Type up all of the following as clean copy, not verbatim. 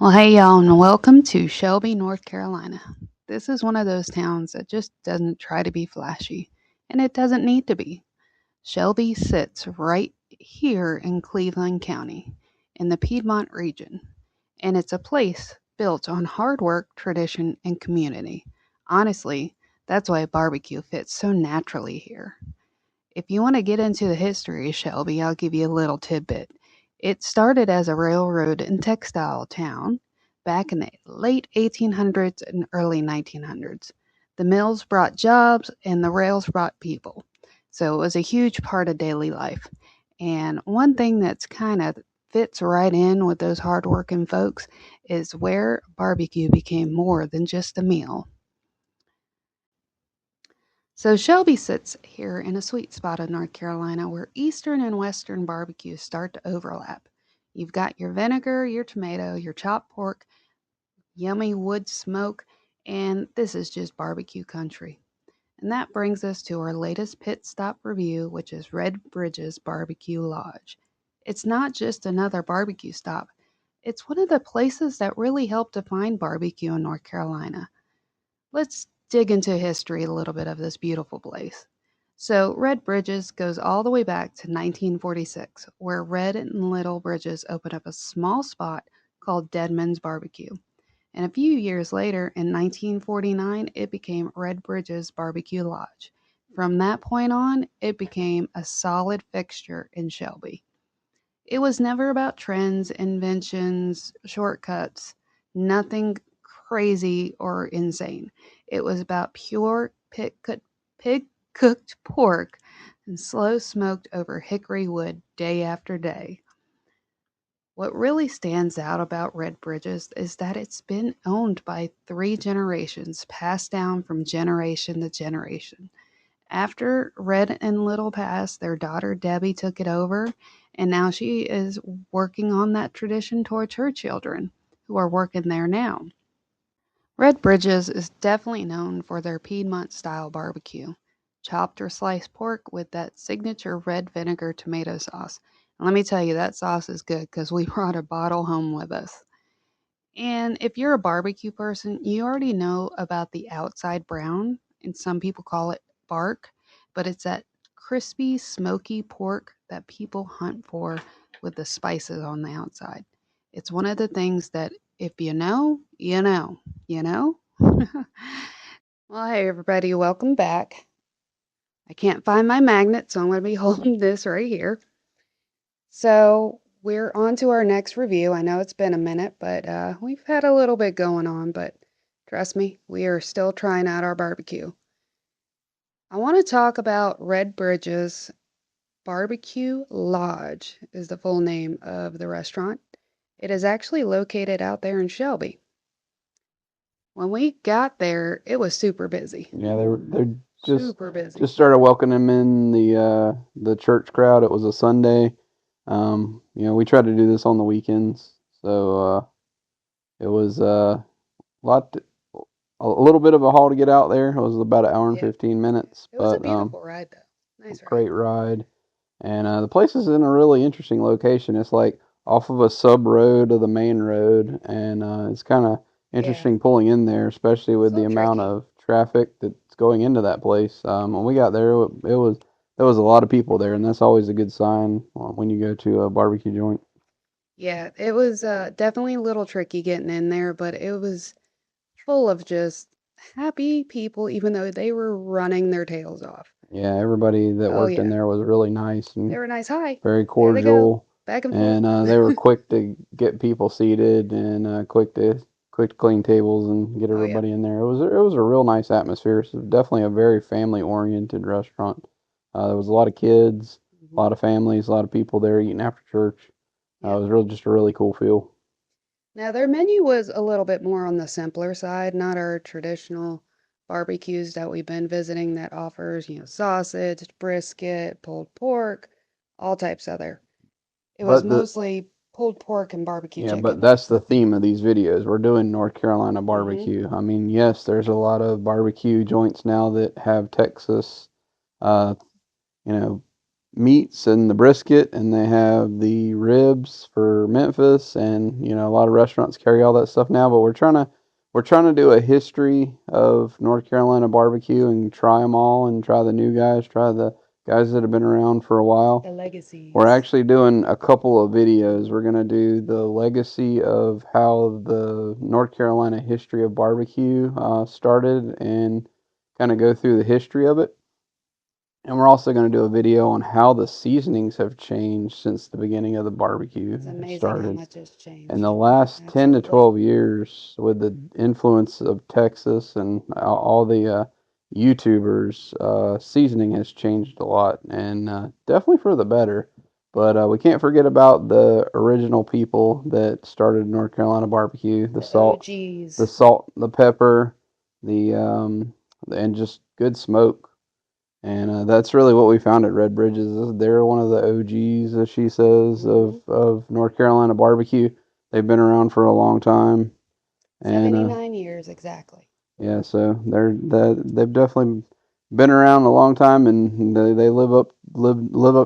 Well, hey y'all, and welcome to Shelby, North Carolina. This is one of those towns that just doesn't try to be flashy, and it doesn't need to be. Shelby sits right here in Cleveland County, in the Piedmont region, and it's a place built on hard work, tradition, and community. Honestly, that's why barbecue fits so naturally here. If you want to get into the history of Shelby, I'll give you a little tidbit. It started as a railroad and textile town back in the late 1800s and early 1900s. The mills brought jobs and the rails brought people. So it was a huge part of daily life. And one thing that's kind of fits right in with those hardworking folks is where barbecue became more than just a meal. So Shelby sits here in a sweet spot of North Carolina where eastern and western barbecues start to overlap. You've got your vinegar, your tomato, your chopped pork, yummy wood smoke, and this is just barbecue country. And that brings us to our latest pit stop review, which is Red Bridges Barbecue Lodge. It's not just another barbecue stop, it's one of the places that really helped define barbecue in North Carolina. Let's dig into history a little bit of this beautiful place. So, Red Bridges goes all the way back to 1946, where Red and Little Bridges opened up a small spot called Deadman's Barbecue. And a few years later, in 1949, it became Red Bridges Barbecue Lodge. From that point on, it became a solid fixture in Shelby. It was never about trends, inventions, shortcuts, nothing crazy or insane. It was about pure pig cooked pork and slow smoked over hickory wood day after day. What really stands out about Red Bridges is that it's been owned by three generations, passed down from generation to generation. After Red and Little passed, their daughter Debbie took it over, and now she is working on that tradition towards her children, who are working there now. Red Bridges is definitely known for their Piedmont-style BBQ, chopped or sliced pork with that signature red vinegar tomato sauce. And let me tell you, that sauce is good because we brought a bottle home with us. And if you're a barbecue person, you already know about the outside brown, and some people call it bark, but it's that crispy, smoky pork that people hunt for with the spices on the outside. It's one of the things that if you know, you know, you know? Well, hey, everybody, welcome back. I can't find my magnet, so I'm going to be holding this right here. So we're on to our next review. I know it's been a minute, but we've had a little bit going on, but trust me, we are still trying out our barbecue. I want to talk about Red Bridges Barbecue Lodge is the full name of the restaurant. It is actually located out there in Shelby. When we got there, it was super busy. Yeah, they're just Super busy. just started welcoming in the church crowd. It was a Sunday. We try to do this on the weekends, so it was lot a little bit of a haul to get out there. It was about an hour and Yeah. 15 minutes, It was a but beautiful ride, though. Nice ride. great ride. And the place is in a really interesting location. It's like off of a sub road of the main road, and it's kind of Yeah. interesting pulling in there, especially It's with a the little amount tricky. of traffic that's going into that place. When we got there, it was there was a lot of people there, and that's always a good sign when you go to a barbecue joint. Yeah, it was definitely a little tricky getting in there, but it was full of just happy people, even though they were running their tails off. Yeah, everybody that Oh, worked in yeah. there was really nice They and were nice. Hi. very There they go. cordial, Back and forth. and they were quick to get people seated and quick to clean tables and get Oh, yeah. everybody in there. It was a real nice atmosphere. It's definitely a very family oriented restaurant. There was a lot of kids, a Hmm. lot of families, a lot of people there eating after church. It Yep. was really just a really cool feel. Now, their menu was a little bit more on the simpler side, not our traditional barbecues that we've been visiting that offers, sausage, brisket, pulled pork, all types of there. It was But the mostly pulled pork and barbecue Yeah, but chicken. that's the theme of these videos. We're doing North Carolina Hmm. barbecue. I mean, yes, there's a lot of barbecue joints now that have Texas, uh, you know, meats and the brisket, and they have the ribs for Memphis, and a lot of restaurants carry all that stuff now. But we're trying to do a history of North Carolina barbecue and try them all, and try the new guys, try the guys that have been around for a while. The We're legacies. actually doing a couple of videos. We're gonna do the legacy of how the North Carolina history of barbecue started, and kind of go through the history of it. And we're also going to do a video on how the seasonings have changed since the beginning of the barbecue It's amazing how started. much has In the changed. last 10 to Absolutely. 12 years, with the influence of Texas and all the YouTubers, seasoning has changed a lot, and definitely for the better. But we can't forget about the original people that started North Carolina barbecue: The OGs. the pepper, the and just good smoke. And that's really what we found at Red Bridges. They're one of the OGs, as she says, Hmm. of North Carolina barbecue. They've been around for a long time, and 79 years exactly. yeah, so they've definitely been around a long time, and they live up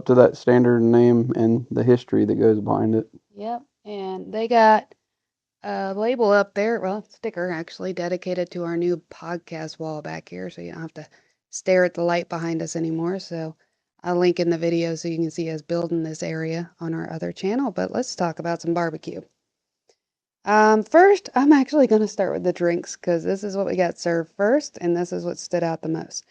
to that standard and name and the history that goes behind it. Yep. And they got a label up there, well, sticker actually, dedicated to our new podcast wall back here, so you don't have to stare at the light behind us anymore. So I'll link in the video so you can see us building this area on our other channel. But let's talk about some barbecue. First, I'm actually going to start with the drinks because this is what we got served first, and this is what stood out the most.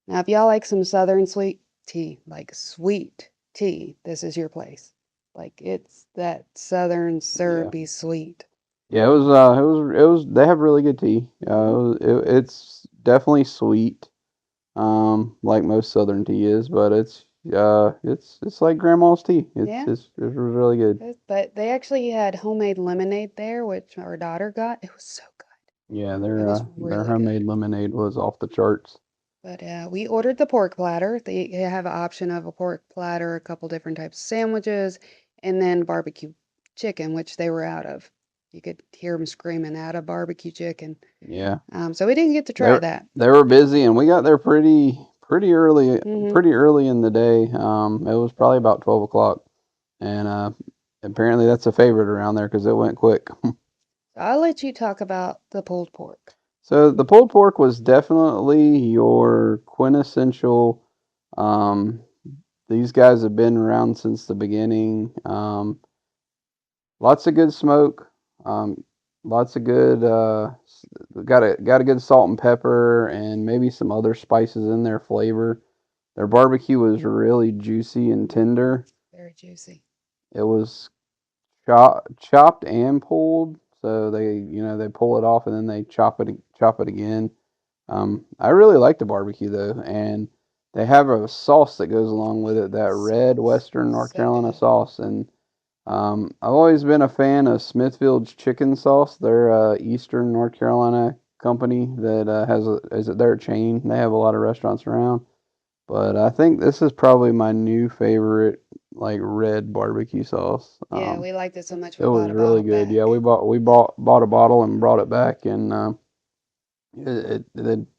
Now, if y'all like some southern sweet tea, like sweet tea, this is your place. Like it's that southern Yeah, syrupy sweet. yeah. It was. They have really good tea. Hmm. It's definitely sweet, like most Southern tea is, but it's like grandma's tea. Yeah, It was really good. but they actually had homemade lemonade there, which our daughter got. It was so good. Yeah, It was their really good. homemade lemonade was off the charts. But we ordered the pork platter. They have an option of a pork platter, a couple different types of sandwiches, and then barbecue chicken, which they were out of. You could hear them screaming out of barbecue chicken. Yeah, So we didn't get to they try were that. they were busy, and we got there Hmm. pretty early in the day. It was probably about 12 o'clock, and apparently that's a favorite around there because it went quick. So I'll let you talk about the pulled pork. So the pulled pork was definitely your quintessential. Um, these guys have been around since the beginning. Lots of good smoke. Um, lots of good. Got a good salt and pepper, and maybe some other spices in their flavor. Their barbecue was really juicy and Hmm. tender. Very juicy. It was chopped and pulled, so they pull it off and then they chop it again. I really like the barbecue though, and they have a sauce that goes along with it, The that red sauce. Western North So Carolina good. sauce. And I've always been a fan of Smithfield's chicken sauce. They're a Eastern North Carolina company that they're a chain. They have a lot of restaurants around, but I think this is probably my new favorite, like red barbecue sauce. Yeah, we liked it so much It we was bought a really bottle good. Yeah, back. we bought a bottle and brought it back, and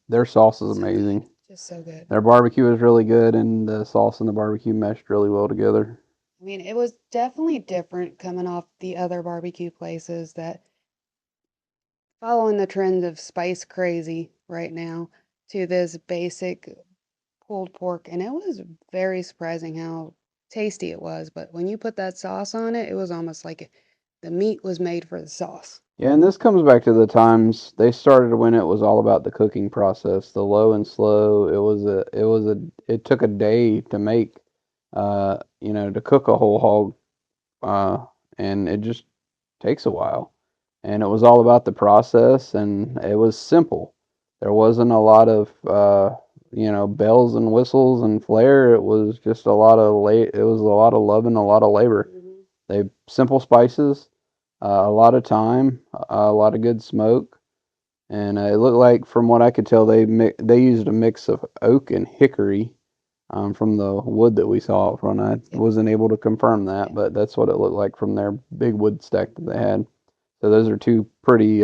their sauce is So good. amazing. Just so good. Their barbecue is really good, and the sauce and the barbecue meshed really well together. I mean, it was definitely different coming off the other barbecue places that following the trend of spice crazy right now to this basic pulled pork. And it was very surprising how tasty it was. But when you put that sauce on it, it was almost like the meat was made for the sauce. Yeah, and this comes back to the times they started when it was all about the cooking process, the low and slow. It took a day to make, to cook a whole hog, and it just takes a while. And it was all about the process, and it was simple. There wasn't a lot of bells and whistles and flair. It was just a lot of it was a lot of love and a lot of labor. Hmm. They simple spices, a lot of time, a lot of good smoke, and it looked like, from what I could tell, they used a mix of oak and hickory, from the wood that we saw out front. I Yep. wasn't able to confirm that, Yep. but that's what it looked like from their big wood stack that they had. So those are two pretty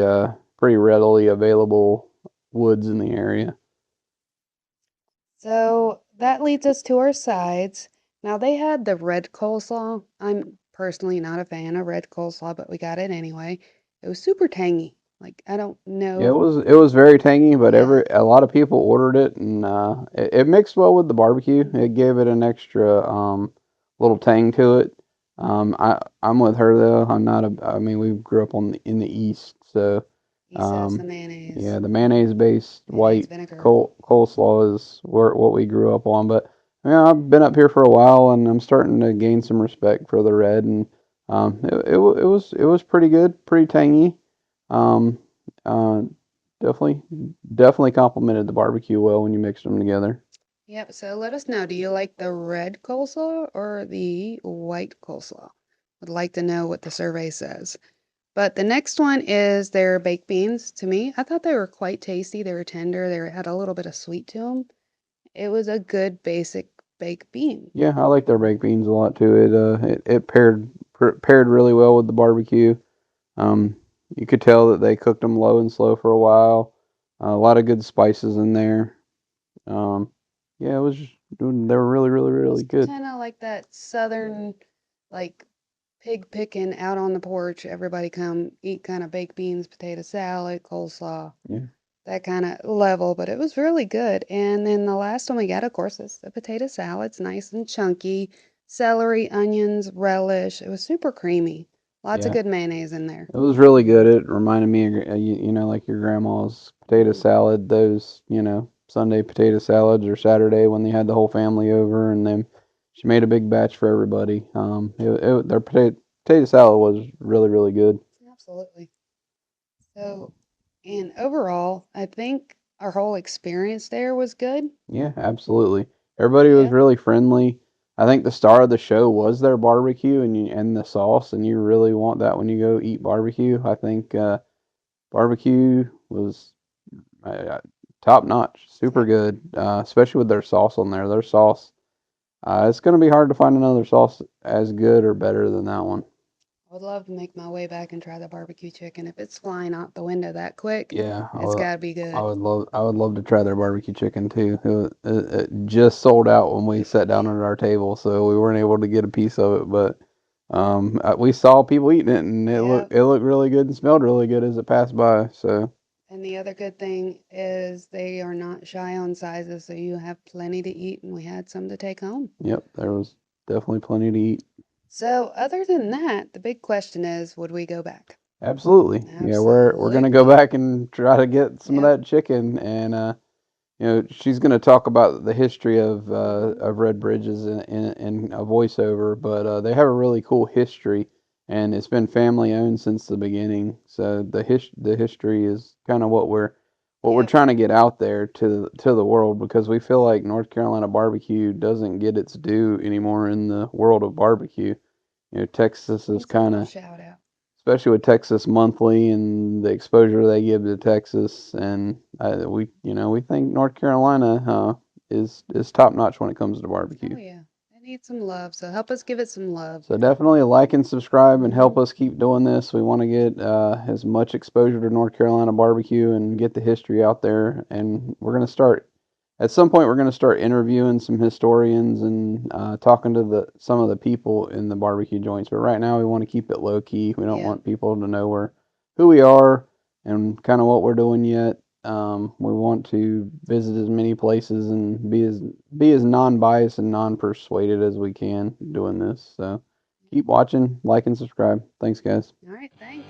readily available woods in the area. So that leads us to our sides. Now they had the red coleslaw. I'm personally not a fan of red coleslaw, but we got it anyway. It was super tangy. Like I don't Yeah, know. it was very tangy, but Yeah, a lot of people ordered it, and it mixed well with the barbecue. It gave it an extra little tang to it. I'm with her though. I'm not a. I mean, we grew up in the east, so he says the um, mayonnaise, yeah, the mayonnaise based mayonnaise white vinegar. coleslaw is what we grew up on. But yeah, I've been up here for a while, and I'm starting to gain some respect for the red, and it was pretty good, pretty tangy. Um, uh, definitely, definitely complemented the barbecue well when you mixed them together. Yep, so let us know. Do you like the red coleslaw or the white coleslaw? Would like to know what the survey says. But the next one is their baked beans. To me, I thought they were quite tasty. They were tender. They had a little bit of sweet to them. It was a good basic baked bean. Yeah, I like their baked beans a lot too. It paired really well with the barbecue. Um, you could tell that they cooked them low and slow for a while. A lot of good spices in there. Um, yeah, it was just, they were It really was good. kind of like that southern, like pig picking out on the porch. Everybody come eat kind of baked beans, potato salad, coleslaw, Yeah, that kind of level. But it was really good. And then the last one we got, of course, is the potato salad. It's nice and chunky. Celery, onions, relish. It was super creamy. Lots of yeah. good mayonnaise in there. It was really good. It reminded me of, you know, like your grandma's potato Mm, salad, those, you know, Sunday potato salads or Saturday when they had the whole family over and then she made a big batch for everybody. Their potato salad was really good. absolutely. So, and overall, I think our whole experience there was good. Yeah, absolutely. Everybody was Yep. really friendly. I think the star of the show was their barbecue and the sauce, and you really want that when you go eat barbecue. I think barbecue was uh, top notch, super Yep. good, especially with their sauce on there. Their sauce, it's going to be hard to find another sauce as good or better than that one. I would love to make my way back and try the barbecue chicken. If it's flying out the window that quick, Yeah, it's got to be good. I would love to try their barbecue chicken too. It just sold out when we sat down at our table, so we weren't able to get a piece of it. But we saw people eating it, and Yep. it looked really good and smelled really good as it passed by. So And the other good thing is they are not shy on sizes, so you have plenty to eat, and we had some to take home. yep, there was definitely plenty to eat. So, other than that, the big question is, would we go back? Absolutely. Yeah, we're gonna go Absolutely. back and try to get some of Yep. that chicken, and you know, she's gonna talk about the history Hmm. of Red Bridges in a voiceover, but they have a really cool history, and it's been family owned since the beginning. So the history is kind of what we're Yep. trying to get out there to the world because we feel like North Carolina barbecue doesn't get its due anymore in the world of barbecue. You know, Texas is Needs a kind little of shout out. especially with Texas Monthly and the exposure they give to Texas. And you know, we think North Carolina is top notch when it comes to barbecue. Oh, yeah. It needs some love, so help us give it some love. So definitely like and subscribe and help Hmm. us keep doing this. We want to get as much exposure to North Carolina barbecue and get the history out there. And we're gonna start at some point. We're gonna start interviewing some historians and talking to the some of the people in the barbecue joints. But right now, we want to keep it low key. We don't Yeah. want people to know who we are and kind of what we're doing yet. We want to visit as many places and be as non-biased and non-persuaded as we can doing this. So keep watching, like, and subscribe. Thanks, guys. All right. Thanks.